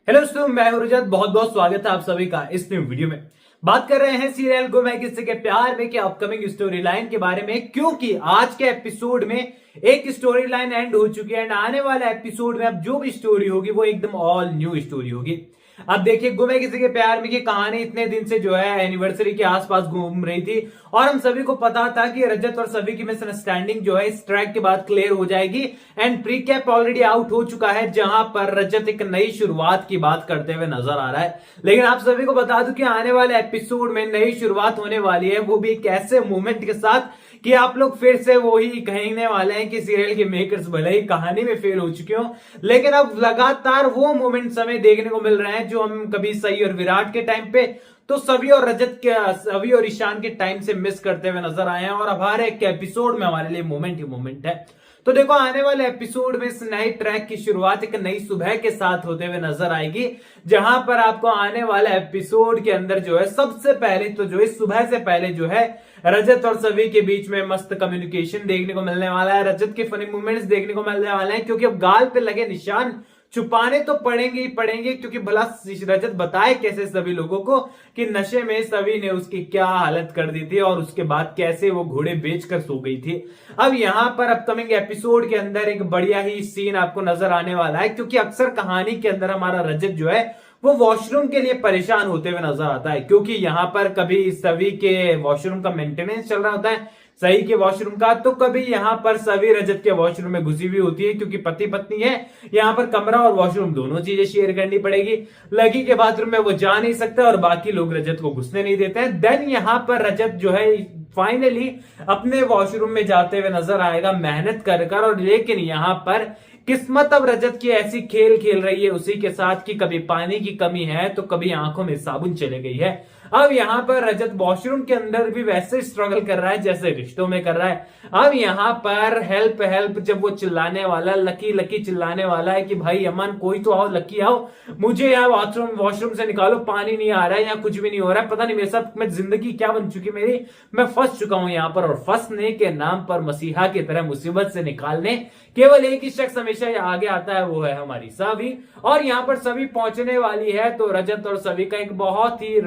Hello दोस्तों, मैं हूं रजत। बहुत बहुत स्वागत है आप सभी का इस न्यू वीडियो में। बात कर रहे हैं सीरियल गुम है किसी के प्यार में के अपकमिंग स्टोरी लाइन के बारे में, क्योंकि आज के एपिसोड में एक स्टोरी लाइन एंड हो चुकी है एंड आने वाले एपिसोड में अब जो भी स्टोरी होगी वो एकदम ऑल न्यू स्टोरी होगी। अब देखिए, गुम है किसी के प्यार में की कहानी इतने दिन से जो है एनिवर्सरी के आसपास घूम रही थी और हम सभी को पता था कि रजत और सभी की मिसअंडरस्टैंडिंग जो है इस ट्रैक के बाद क्लियर हो जाएगी and pre cap already out हो चुका है, जहां पर रजत एक नई शुरुआत की बात करते हुए नजर आ रहा है। लेकिन आप सभी को बता दूं कि आने वाले एपिसोड में नई शुरुआत होने वाली है, वो भी एक ऐसे मोमेंट के साथ कि आप लोग फिर से वही कहने वाले हैं कि सीरियल के मेकर्स भले ही कहानी में फेल हो चुके हो, लेकिन अब लगातार वो मोमेंट्स हमें देखने को मिल रहे हैं जो हम कभी सही और विराट के टाइम पे तो सभी और रजत के सभी और ईशान के टाइम से मिस करते हुए नजर आए हैं और अब हर एक एपिसोड में हमारे लिए मोमेंट ही मोमेंट है। तो देखो, आने वाले एपिसोड में इस नए ट्रैक की शुरुआत एक नई सुबह के साथ होते हुए नजर आएगी, जहां पर आपको आने वाले एपिसोड के अंदर जो है सबसे पहले तो जो है सुबह से पहले जो है रजत और सभी के बीच में मस्त कम्युनिकेशन देखने को मिलने वाला है। रजत के फनी मूवमेंट्स देखने को मिलने वाले हैं, क्योंकि अब गाल पे लगे निशान छुपाने तो पड़ेंगे ही पड़ेंगे, क्योंकि भला रजत बताए कैसे सभी लोगों को कि नशे में सभी ने उसकी क्या हालत कर दी थी और उसके बाद कैसे वो घोड़े बेचकर सो गई थी। अब यहां पर अपकमिंग एपिसोड के अंदर एक बढ़िया ही सीन आपको नजर आने वाला है, क्योंकि अक्सर कहानी के अंदर हमारा रजत जो है वो वॉशरूम के लिए परेशान होते हुए नजर आता है, क्योंकि यहां पर कभी सभी के वॉशरूम का मेंटेनेंस चल रहा होता है, सही के वॉशरूम का, तो कभी यहां पर सभी रजत के वॉशरूम में घुसी हुई होती है, क्योंकि पति पत्नी है, यहां पर कमरा और वॉशरूम दोनों चीजें शेयर करनी पड़ेगी। लकी के बाथरूम में वो जा नहीं सकता और बाकी लोग रजत को घुसने नहीं देते हैं। देन यहां पर रजत जो है फाइनली अपने वॉशरूम में जाते हुए नजर आएगा मेहनत कर कर, और लेकिन यहां पर किस्मत अब रजत की ऐसी खेल खेल रही है उसी के साथ कि कभी पानी की कमी है तो कभी आंखों में साबुन चले गई है। अब यहां पर रजत वॉशरूम के अंदर भी वैसे स्ट्रगल कर रहा है जैसे रिश्तों में कर रहा है। अब यहां पर हेल्प हेल्प जब वो चिल्लाने वाला, लकी लकी चिल्लाने वाला है कि भाई अमन कोई तो आओ, लकी आओ, मुझे यहाँ वॉशरूम से निकालो, पानी नहीं आ रहा है, यहाँ कुछ भी नहीं हो रहा है, पता नहीं मेरे साथ में जिंदगी क्या बन चुकी मेरी, मैं फंस चुका हूं यहाँ पर। और फंसने के नाम पर मसीहा की तरह मुसीबत से निकालने केवल एक ही शख्स हमेशा आगे आता है, वो है हमारी सभी। और यहाँ पर सभी पहुंचने वाली है, तो रजत और सभी का एक बहुत ही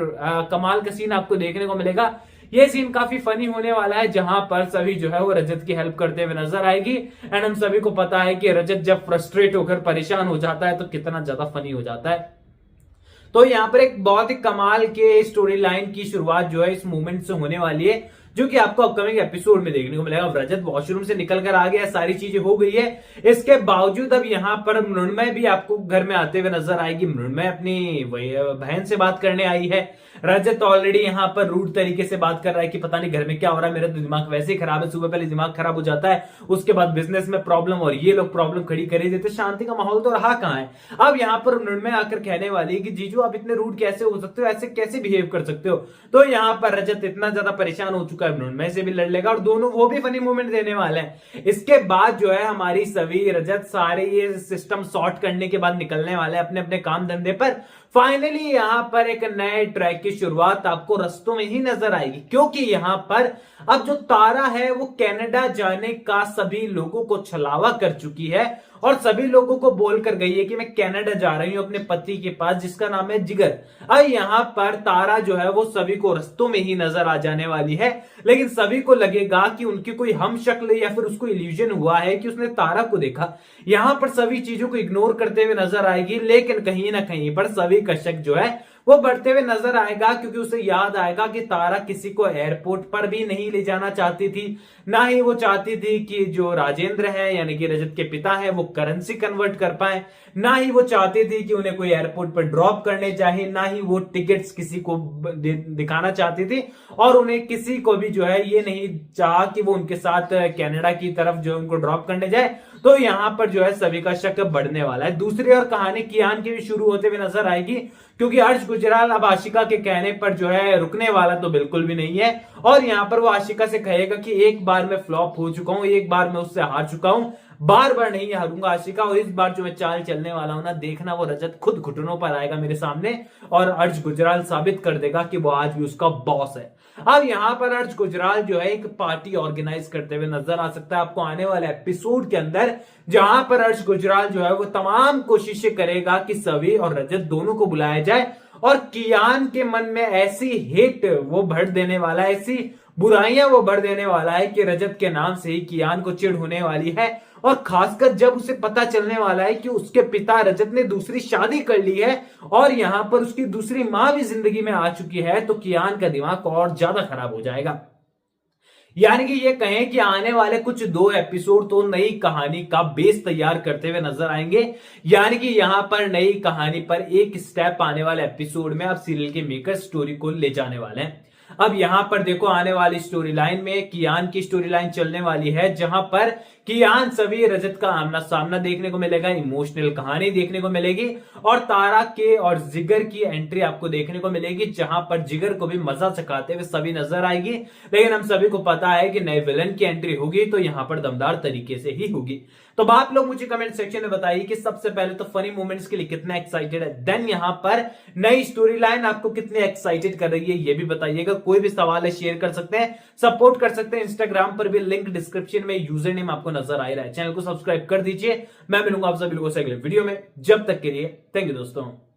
कमाल का सीन आपको देखने को मिलेगा। ये सीन काफी फनी होने वाला है, जहां पर सभी जो है वो रजत की हेल्प करते हुए नजर आएगी एंड हम सभी को पता है कि रजत जब फ्रस्ट्रेट होकर परेशान हो जाता है तो कितना ज्यादा फनी हो जाता है। तो यहाँ पर एक बहुत ही कमाल के स्टोरी लाइन की शुरुआत जो है इस मूवमेंट से होने वाली है, जो कि आपको अपकमिंग एपिसोड में देखने को मिलेगा। अब रजत वॉशरूम से निकल कर आ गया, सारी चीजें हो गई है, इसके बावजूद अब यहाँ पर मृण्मय भी आपको घर में आते हुए नजर आएगी। मृण्मय अपनी बहन से बात करने आई है। रजत ऑलरेडी यहाँ पर रूड तरीके से बात कर रहा है कि पता नहीं घर में क्या हो रहा है, मेरा तो दिमाग वैसे ही खराब है, सुबह पहले दिमाग खराब हो जाता है, उसके बाद बिजनेस में प्रॉब्लम और ये लोग प्रॉब्लम खड़ी कर ही देते, शांति का माहौल तो रहा कहां है। अब यहाँ पर मृण्मय आकर कहने वाली है कि जीजू आप इतने रूड कैसे हो सकते हो, ऐसे कैसे बिहेव कर सकते हो। तो यहाँ पर रजत इतना ज्यादा परेशान हो चुका है, मृण्मय से भी लड़ लेगा और दोनों वो भी फनी मूवमेंट देने वाले हैं। इसके बाद जो है हमारी सभी रजत सारे ये सिस्टम सॉर्ट करने के बाद निकलने वाले हैं अपने अपने काम धंधे पर। फाइनली यहां पर एक नए ट्रैक की शुरुआत आपको रस्तों में ही नजर आएगी, क्योंकि यहां पर अब जो तारा है वो कनाडा जाने का सभी लोगों को छलावा कर चुकी है और सभी लोगों को बोलकर गई है कि मैं कनाडा जा रही हूं अपने पति के पास जिसका नाम है जिगर। अब यहां पर तारा जो है वो सभी को रस्तों में ही नजर आ जाने वाली है, लेकिन सभी को लगेगा कि उनकी कोई हम शक्ल या फिर उसको इल्यूजन हुआ है कि उसने तारा को देखा। यहां पर सभी चीजों को इग्नोर करते हुए नजर आएगी, लेकिन कहीं ना कहीं पर सभी का शक जो है वो बढ़ते हुए नजर आएगा, क्योंकि उसे याद आएगा कि तारा किसी को एयरपोर्ट पर भी नहीं ले जाना चाहती थी, ना ही वो चाहती थी कि जो राजेंद्र है यानी कि रजत के पिता है वो करेंसी कन्वर्ट कर पाए, ना ही वो चाहती थी कि उन्हें कोई एयरपोर्ट पर ड्रॉप करने चाहिए, ना ही वो टिकट्स किसी को दिखाना चाहती थी, और उन्हें किसी को भी जो है ये नहीं चाहा कि वो उनके साथ कनाडा की तरफ जो उनको ड्रॉप करने जाए। तो यहां पर जो है सभी का शक बढ़ने वाला है। दूसरी ओर कहानी कियान की भी शुरू होते हुए नजर आएगी, क्योंकि हर्ष गुजराल अब आशिका के कहने पर जो है रुकने वाला तो बिल्कुल भी नहीं है, और यहां पर वो आशिका से कहेगा कि एक बार मैं फ्लॉप हो चुका हूं, एक बार मैं उससे हार चुका हूं, बार बार नहीं हारूंगा आशिका, और इस बार जो मैं चाल चलने वाला हूं ना, देखना वो रजत खुद घुटनों पर आएगा मेरे सामने और अर्ज गुजराल साबित कर देगा कि वो आज भी उसका बॉस है। अब यहां पर अर्ज गुजराल जो है एक पार्टी ऑर्गेनाइज करते हुए नजर आ सकता है आपको आने वाले एपिसोड के अंदर, जहां पर अर्ज गुजराल जो है वो तमाम कोशिशें करेगा कि सभी और रजत दोनों को बुलाया जाए और कियान के मन में ऐसी हिट वो भर देने वाला है, ऐसी बुराइयां वो भर देने वाला है कि रजत के नाम से ही कियान को चिढ़ होने वाली है। और खासकर जब उसे पता चलने वाला है कि उसके पिता रजत ने दूसरी शादी कर ली है और यहां पर उसकी दूसरी मां भी जिंदगी में आ चुकी है, तो कियान का दिमाग और ज्यादा खराब हो जाएगा। यानी कि ये कहें कि आने वाले कुछ 2 एपिसोड तो नई कहानी का बेस तैयार करते हुए नजर आएंगे। यानी कि यहां पर नई कहानी पर एक स्टेप आने वाले एपिसोड में अब सीरियल के मेकर स्टोरी को ले जाने वाले हैं। अब यहां पर देखो आने वाली स्टोरी लाइन में कियान की स्टोरी लाइन चलने वाली है, जहां पर कियान सभी रजत का आमना सामना देखने को मिलेगा, इमोशनल कहानी देखने को मिलेगी और तारा के और जिगर की एंट्री आपको देखने को मिलेगी, जहां पर जिगर को भी मजा चखाते हुए सभी नजर आएगी। लेकिन हम सभी को पता है कि नए विलन की एंट्री होगी तो यहां पर दमदार तरीके से ही होगी। तो आप लोग मुझे कमेंट सेक्शन में बताइए कि सबसे पहले तो फनी मोमेंट्स के लिए कितना एक्साइटेड है, देन यहां पर नई स्टोरी लाइन आपको कितने एक्साइटेड कर रही है ये भी बताइएगा। कोई भी सवाल है शेयर कर सकते हैं, सपोर्ट कर सकते हैं, इंस्टाग्राम पर भी लिंक डिस्क्रिप्शन में यूजर नेम आपको नजर आ रहा है। चैनल को सब्सक्राइब कर दीजिए। मैं मिलूंगा आप सभी लोगों से अगले वीडियो में, जब तक के लिए थैंक यू दोस्तों।